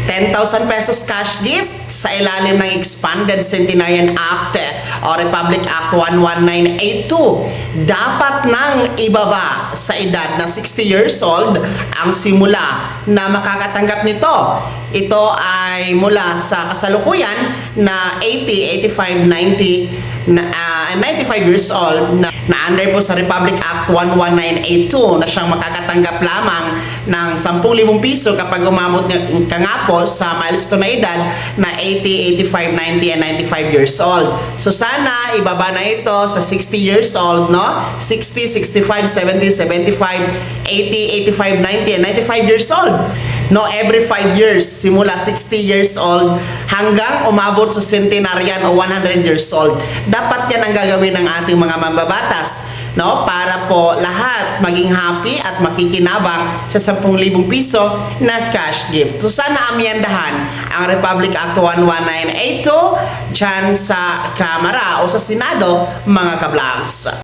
10,000 pesos cash gift sa ilalim ng Expanded Centenarian Act o Republic Act 11982. Dapat nang ibaba sa edad na 60 years old ang simula na makakatanggap nito. Ito ay mula sa kasalukuyan na 80, 85, 90, 95 years old na under po sa Republic Act 11982 na siyang makakatanggap lamang ng 10,000 piso kapag umabot ka nga po sa milestone na edad na 80, 85, 90, and 95 years old. So sana ibaba na ito sa 60 years old, no? 60, 65, 70, 75, 80, 85, 90, and 95 years old. No, every 5 years, simula 60 years old hanggang umabot sa centenarian o 100 years old. Dapat yan ang gagawin ng ating mga mambabatas, no? Para po lahat maging happy at makikinabang sa 10,000 piso na cash gift. So sana amyandahan ang Republic Act 11982 dyan sa Kamara o sa Senado, mga kablogs.